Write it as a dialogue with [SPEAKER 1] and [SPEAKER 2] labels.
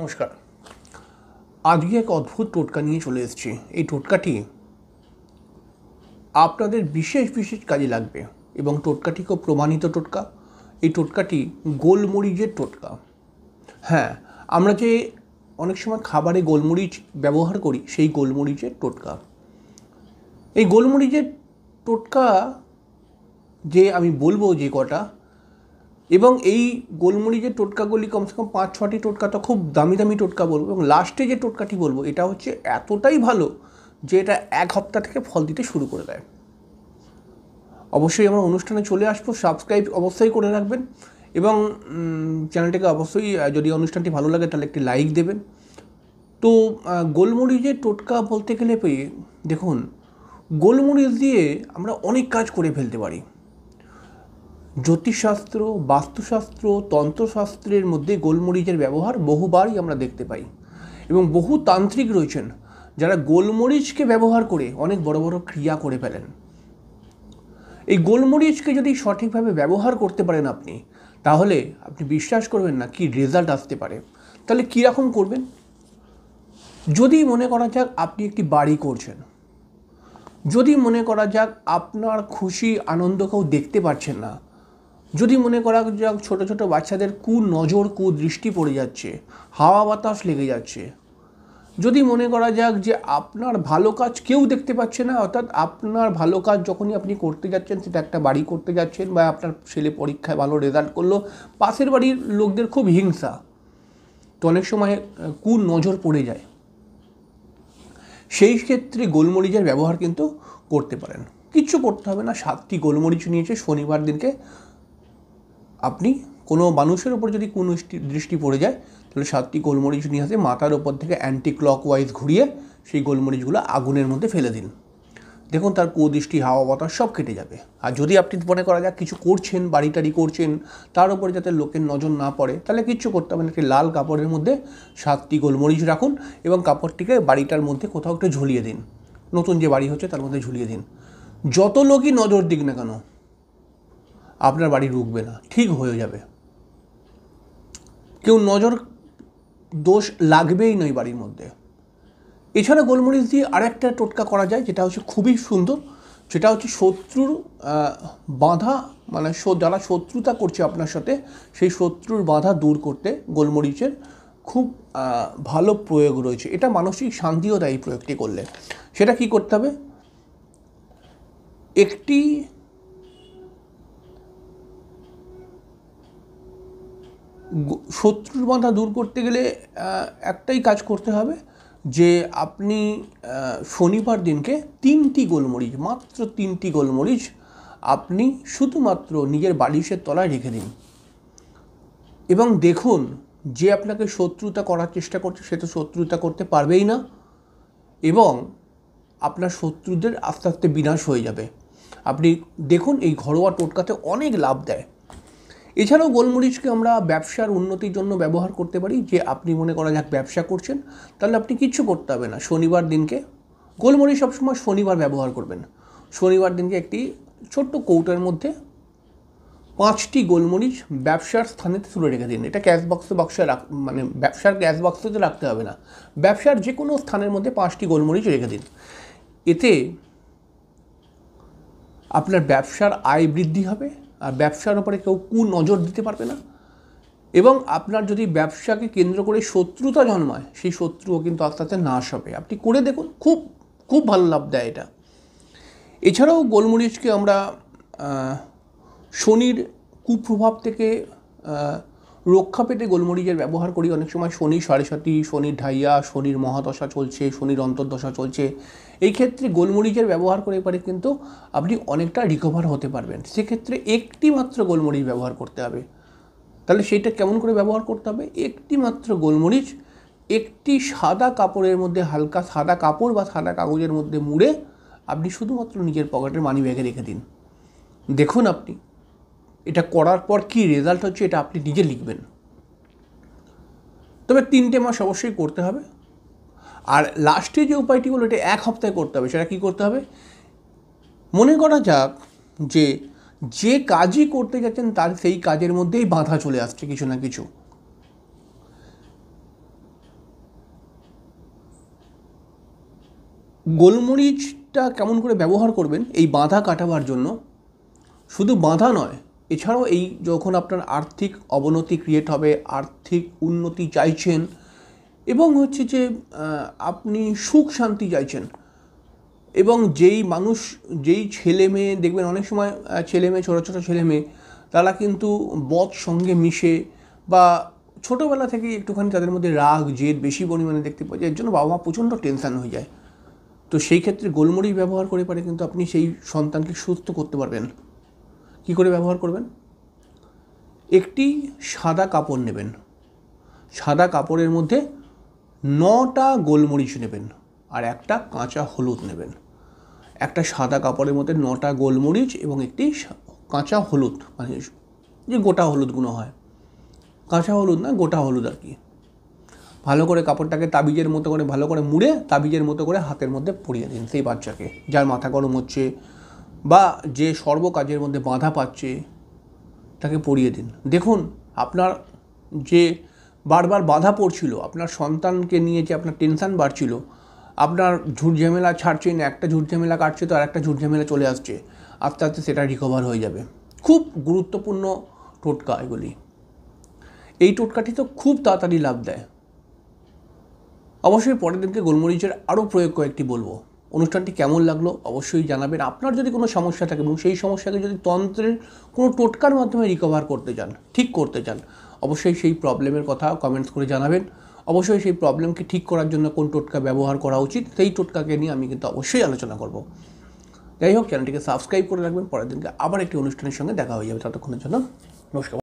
[SPEAKER 1] নমস্কার। আজকে এক অদ্ভুত টোটকা নিয়ে চলে এসেছি। এই টোটকাটি আপনাদের বিশেষ বিশেষ কাজে লাগবে এবং টোটকাটি খুব প্রমাণিত টোটকা। এই টোটকাটি গোলমরিচের টোটকা। হ্যাঁ, আমরা যে অনেক সময় খাবারে গোলমরিচ ব্যবহার করি, সেই গোলমরিচের টোটকা। এই গোলমরিচের টোটকা যে আমি বলবো যে কটা, এবং এই গোলমরিচের টোটকাগুলি কমসে কম 5-6টি টোটকা তো খুব দামি দামি টোটকা বলবো, এবং লাস্টে যে টোটকাটি বলবো এটা হচ্ছে এতটাই ভালো যে এটা 1 সপ্তাহ থেকে ফল দিতে শুরু করে দেয়। অবশ্যই আমার অনুষ্ঠানে চলে আসবো, সাবস্ক্রাইব অবশ্যই করে রাখবেন এবং চ্যানেলটাকে অবশ্যই, যদি অনুষ্ঠানটি ভালো লাগে তাহলে একটি লাইক দেবেন। তো গোলমরিচের টোটকা বলতে গেলে দেখুন, গোলমরিচ দিয়ে আমরা অনেক কাজ করে ফেলতে পারি। জ্যোতিষশাস্ত্র, বাস্তুশাস্ত্র, তন্ত্রশাস্ত্রের মধ্যে গোলমরিচের ব্যবহার বহুবারই আমরা দেখতে পাই, এবং বহু তান্ত্রিক রয়েছেন যারা গোলমরিচকে ব্যবহার করে অনেক বড় বড় ক্রিয়া করে ফেলেন। এই গোলমরিচকে যদি সঠিকভাবে ব্যবহার করতে পারেন আপনি, তাহলে আপনি বিশ্বাস করবেন না কি রেজাল্ট আসতে পারে। তাহলে কীরকম করবেন? যদি মনে করা যাক আপনি একটি বাড়ি করছেন, যদি মনে করা যাক আপনার খুশি আনন্দ কেউ দেখতে পাচ্ছেন না, যদি মনে করা যাক ছোটো ছোটো বাচ্চাদের কুনজর কুদৃষ্টি পড়ে যাচ্ছে, হাওয়া বাতাস লেগে যাচ্ছে, যদি মনে করা যাক যে আপনার ভালো কাজ কেউ দেখতে পাচ্ছে না, অর্থাৎ আপনার ভালো কাজ যখনই আপনি করতে যাচ্ছেন, সেটা একটা বাড়ি করতে যাচ্ছেন বা আপনার ছেলে পরীক্ষায় ভালো রেজাল্ট করলো, পাশের বাড়ির লোকদের খুব হিংসা, তো অনেক সময় কুনজর পড়ে যায়। সেই ক্ষেত্রে গোলমরিচের ব্যবহার কিন্তু করতে পারেন। কিচ্ছু করতে হবে না, 7টি গোলমরিচ নিয়েছে। শনিবার দিনকে আপনি কোনো মানুষের ওপর যদি কোনো দৃষ্টি পড়ে যায়, তাহলে 7টি গোলমরিচ নিয়ে আসে, মাথার ওপর থেকে অ্যান্টি ক্লকওয়াইজ ঘুরিয়ে সেই গোলমরিচগুলো আগুনের মধ্যে ফেলে দিন। দেখুন তার কুদৃষ্টি, হাওয়া বাতাস সব কেটে যাবে। আর যদি আপনি মনে করা যাক কিছু করছেন, বাড়ি টাড়ি করছেন, তার উপরে যাতে লোকের নজর না পড়ে, তাহলে কিচ্ছু করতে হবে না। একটি লাল কাপড়ের মধ্যে 7টি গোলমরিচ রাখুন এবং কাপড়টিকে বাড়িটার মধ্যে কোথাও একটু ঝুলিয়ে দিন। নতুন যে বাড়ি হচ্ছে তার মধ্যে ঝুলিয়ে দিন। যত লোকই নজর দিক না কেন, আপনার বাড়ি রুকবে না, ঠিক হয়ে যাবে। কেউ নজর দোষ লাগবেই নয় বাড়ির মধ্যে। এছাড়া গোলমরিচ দিয়ে আরেকটা টোটকা করা যায়, যেটা হচ্ছে খুবই সুন্দর। সেটা হচ্ছে শত্রুর বাধা, মানে যারা শত্রুতা করছে আপনার সাথে, সেই শত্রুর বাধা দূর করতে গোলমরিচের খুব ভালো প্রয়োগ রয়েছে। এটা মানসিক শান্তিও দেয় এই প্রয়োগটি করলে। সেটা কি করতে হবে? একটি শত্রুর বাধা দূর করতে গেলে একটাই কাজ করতে হবে, যে আপনি শনিবার দিনকে 3টি গোলমরিচ, মাত্র 3টি গোলমরিচ আপনি শুধুমাত্র নিজের বালিশের তলায় রেখে দিন, এবং দেখুন যে আপনাকে শত্রুতা করার চেষ্টা করছে সে তো শত্রুতা করতে পারবেই না, এবং আপনার শত্রুদের আস্তে আস্তে বিনাশ হয়ে যাবে। আপনি দেখুন এই ঘরোয়া টোটকাতে অনেক লাভ দেয়। এছাড়াও গোলমরিচকে আমরা ব্যবসার উন্নতির জন্য ব্যবহার করতে পারি। যে আপনি মনে করা যাক ব্যবসা করছেন, তাহলে আপনি কিচ্ছু করতে হবে না। শনিবার দিনকে গোলমরিচ সবসময় শনিবার ব্যবহার করবেন। শনিবার দিনকে একটি ছোট্ট কৌটোর মধ্যে 5টি গোলমরিচ ব্যবসার স্থানে তুলে রেখে দিন। এটা ক্যাশ বক্সে মানে ব্যবসার ক্যাশ বক্সেতে রাখতে হবে না, ব্যবসার যে কোনো স্থানের মধ্যে 5টি গোলমরিচ রেখে দিন। এতে আপনার ব্যবসার আয় বৃদ্ধি হবে, আর ব্যবসার উপরে কেউ কুনজর দিতে পারবে না, এবং আপনার যদি ব্যবসাকে কেন্দ্র করে শত্রুতা জন্মায়, সেই শত্রুও কিন্তু আস্তে আস্তে নাশ হবে। আপনি করে দেখুন, খুব খুব ভালো লাভ দেয় এটা। এছাড়াও গোলমরিচকে আমরা শনির কুপ্রভাব থেকে রক্ষা পেতে গোলমরিচের ব্যবহার করি। অনেক সময় শনি 7.5, শনির ঢাইয়া, শনির মহাদশা চলছে, শনির অন্তর্দশা চলছে, এই ক্ষেত্রে গোলমরিচের ব্যবহার করে পারে কিন্তু আপনি অনেকটা রিকভার হতে পারবেন। সেক্ষেত্রে একটি মাত্র গোলমরিচ ব্যবহার করতে হবে। তাহলে সেইটা কেমন করে ব্যবহার করতে হবে? একটি মাত্র গোলমরিচ একটি সাদা কাপড়ের মধ্যে, হালকা সাদা কাপড় বা সাদা কাগজের মধ্যে মুড়ে আপনি শুধুমাত্র নিজের পকেটের মানি ব্যাগে রেখে দিন। দেখুন আপনি এটা করার পর কী রেজাল্ট হচ্ছে, এটা আপনি নিজে লিখবেন। তবে 3টে মাস অবশ্যই করতে হবে। আর লাস্টে যে উপায়টি হলো, এটা 1 সপ্তাহে করতে হবে। সেটা কী করতে হবে? মনে করা যাক যে কাজই করতে যাচ্ছেন তার সেই কাজের মধ্যেই বাধা চলে আসছে কিছু না কিছু। গোলমরিচটা কেমন করে ব্যবহার করবেন এই বাধা কাটাবার জন্য, শুধু বাধা নয়, এছাড়াও এই যখন আপনার আর্থিক অবনতি ক্রিয়েট হবে, আর্থিক উন্নতি চাইছেন এবং হচ্ছে যে আপনি সুখ শান্তি চাইছেন, এবং যেই ছেলে মেয়ে দেখবেন অনেক সময় ছেলে মেয়ে, ছোটো ছোটো ছেলে মেয়ে, তারা কিন্তু বদ সঙ্গে মিশে বা ছোটোবেলা থেকেই একটুখানি তাদের মধ্যে রাগ জেদ বেশি পরিমাণে দেখতে পাওয়া যায়, এর জন্য বাবা মা প্রচণ্ড টেনশান হয়ে যায়। তো সেই ক্ষেত্রে গোলমরিচ ব্যবহার করে পারে কিন্তু আপনি সেই সন্তানকে সুস্থ করতে পারবেন। কী করে ব্যবহার করবেন? একটি সাদা কাপড় নেবেন, সাদা কাপড়ের মধ্যে 9টা গোলমরিচ নেবেন আর একটা কাঁচা হলুদ নেবেন। একটা সাদা কাপড়ের মধ্যে 9টা গোলমরিচ এবং একটি কাঁচা হলুদ, মানে যে গোটা হলুদগুলো হয়, কাঁচা হলুদ না, গোটা হলুদ আর কি। ভালো করে কাপড়টাকে তাবিজের মতো করে ভালো করে মুড়ে তাবিজের মতো করে হাতের মধ্যে পরিয়ে দিন সেই বাচ্চাকে, যার মাথা গরম হচ্ছে বা যে সর্বকাজের মধ্যে বাধা পাচ্ছে তাকে পরিয়ে দিন। দেখুন আপনার যে বারবার বাধা পড়ছিল, আপনার সন্তানকে নিয়ে যে আপনার টেনশান বাড়ছিল, আপনার ঝুট ঝামেলা ছাড়ছেন, একটা ঝুট ঝামেলা কাটছে তো আর একটা ঝুট ঝামেলা চলে আসছে, আস্তে আস্তে সেটা রিকভার হয়ে যাবে। খুব গুরুত্বপূর্ণ টোটকা এগুলি। এই টোটকাটি তো খুব তাড়াতাড়ি লাভ দেয়। অবশ্যই পরের দিনকে গোলমরিচের আরও প্রয়োগ কয়েকটি বলবো। অনুষ্ঠানটি কেমন লাগলো অবশ্যই জানাবেন। আপনার যদি কোনো সমস্যা থাকে এবং সেই সমস্যাকে যদি তন্ত্রের কোনো টোটকার মাধ্যমে রিকভার করতে চান, ঠিক করতে চান, অবশ্যই সেই প্রবলেমের কথা কমেন্টস করে জানাবেন। অবশ্যই সেই প্রবলেমকে ঠিক করার জন্য কোন টোটকা ব্যবহার করা উচিত সেই টোটকাকে নিয়ে আমি কিন্তু অবশ্যই আলোচনা করব। যাই হোক, চ্যানেলটিকে সাবস্ক্রাইব করে রাখবেন। পরের দিনকে আবার একটি অনুষ্ঠানের সঙ্গে দেখা হয়ে যাবে। ততক্ষণের জন্য নমস্কার।